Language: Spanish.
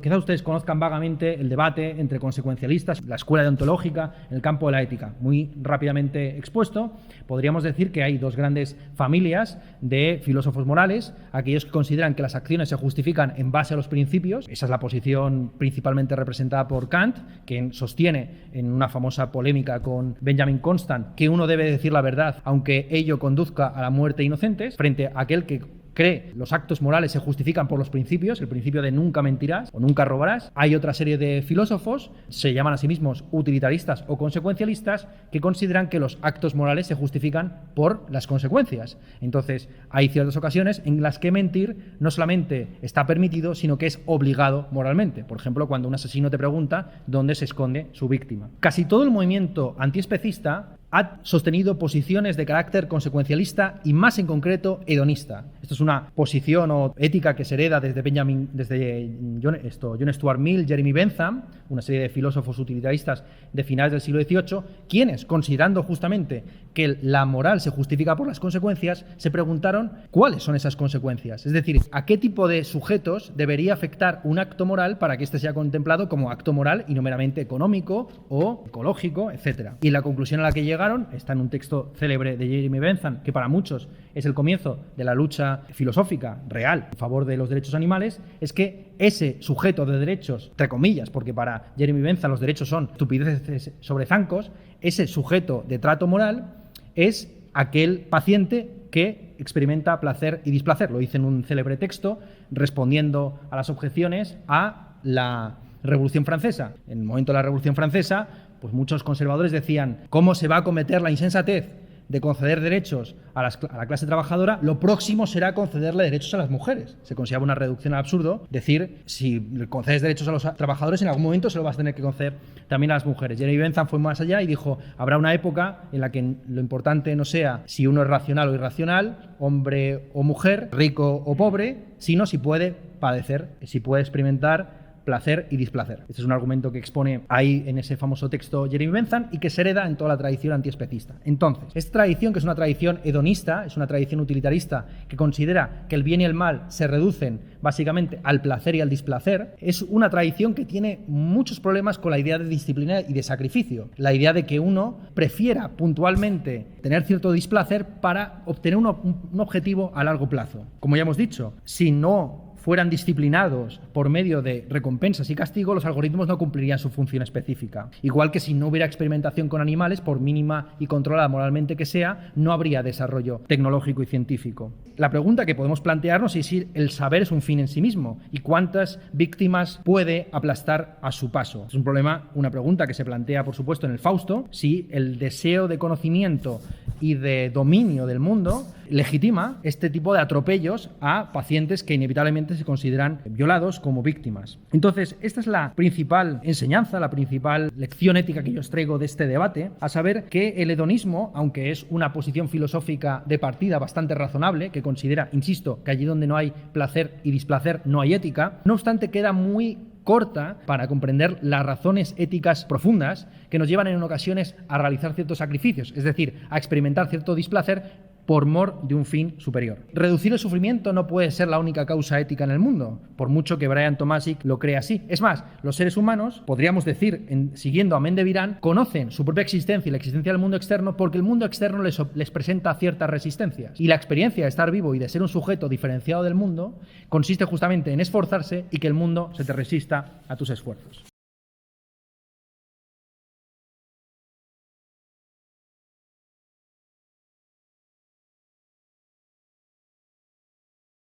Quizás ustedes conozcan vagamente el debate entre consecuencialistas, la escuela deontológica en el campo de la ética. Muy rápidamente expuesto, podríamos decir que hay dos grandes familias de filósofos morales, aquellos que consideran que las acciones se justifican en base a los principios. Esa es la posición principalmente representada por Kant, quien sostiene en una famosa polémica con Benjamin Constant que uno debe decir la verdad aunque ello conduzca a la muerte de inocentes, frente a aquel que cree los actos morales se justifican por los principios, el principio de nunca mentirás o nunca robarás. Hay otra serie de filósofos, se llaman a sí mismos utilitaristas o consecuencialistas, que consideran que los actos morales se justifican por las consecuencias. Entonces, hay ciertas ocasiones en las que mentir no solamente está permitido, sino que es obligado moralmente. Por ejemplo, cuando un asesino te pregunta dónde se esconde su víctima. Casi todo el movimiento antiespecista ha sostenido posiciones de carácter consecuencialista y, más en concreto, hedonista. Esto es una posición o ética que se hereda desde John Stuart Mill, Jeremy Bentham, una serie de filósofos utilitaristas de finales del siglo XVIII, quienes, considerando justamente que la moral se justifica por las consecuencias, se preguntaron cuáles son esas consecuencias. Es decir, a qué tipo de sujetos debería afectar un acto moral para que éste sea contemplado como acto moral y no meramente económico o ecológico, etc. Y la conclusión a la que llegaron está en un texto célebre de Jeremy Bentham, que para muchos es el comienzo de la lucha filosófica real en favor de los derechos animales, es que ese sujeto de derechos, entre comillas, porque para Jeremy Bentham los derechos son estupideces sobre zancos, ese sujeto de trato moral es aquel paciente que experimenta placer y displacer. Lo dice en un célebre texto respondiendo a las objeciones a la Revolución Francesa. En el momento de la Revolución Francesa, pues muchos conservadores decían: ¿cómo se va a cometer la insensatez de conceder derechos a la clase trabajadora? Lo próximo será concederle derechos a las mujeres. Se consideraba una reducción al absurdo decir, si concedes derechos a los trabajadores, en algún momento se lo vas a tener que conceder también a las mujeres. Jeremy Bentham fue más allá y dijo: habrá una época en la que lo importante no sea si uno es racional o irracional, hombre o mujer, rico o pobre, sino si puede padecer, si puede experimentar placer y displacer. Este es un argumento que expone ahí en ese famoso texto Jeremy Bentham y que se hereda en toda la tradición antiespecista. Entonces, esta tradición, que es una tradición hedonista, es una tradición utilitarista que considera que el bien y el mal se reducen básicamente al placer y al displacer, es una tradición que tiene muchos problemas con la idea de disciplina y de sacrificio. La idea de que uno prefiera puntualmente tener cierto displacer para obtener un objetivo a largo plazo. Como ya hemos dicho, si no fueran disciplinados por medio de recompensas y castigo, los algoritmos no cumplirían su función específica. Igual que si no hubiera experimentación con animales, por mínima y controlada moralmente que sea, no habría desarrollo tecnológico y científico. La pregunta que podemos plantearnos es si el saber es un fin en sí mismo y cuántas víctimas puede aplastar a su paso. Es un problema, una pregunta que se plantea, por supuesto, en el Fausto, si el deseo de conocimiento y de dominio del mundo legitima este tipo de atropellos a pacientes que inevitablemente se consideran violados como víctimas. Entonces, esta es la principal enseñanza, la principal lección ética que yo os traigo de este debate, a saber que el hedonismo, aunque es una posición filosófica de partida bastante razonable, que considera, insisto, que allí donde no hay placer y displacer no hay ética, no obstante queda muy corta para comprender las razones éticas profundas que nos llevan en ocasiones a realizar ciertos sacrificios, es decir, a experimentar cierto displacer por mor de un fin superior. Reducir el sufrimiento no puede ser la única causa ética en el mundo, por mucho que Brian Tomasic lo crea así. Es más, los seres humanos, podríamos decir, siguiendo a Mendevirán, conocen su propia existencia y la existencia del mundo externo porque el mundo externo les presenta ciertas resistencias. Y la experiencia de estar vivo y de ser un sujeto diferenciado del mundo consiste justamente en esforzarse y que el mundo se te resista a tus esfuerzos.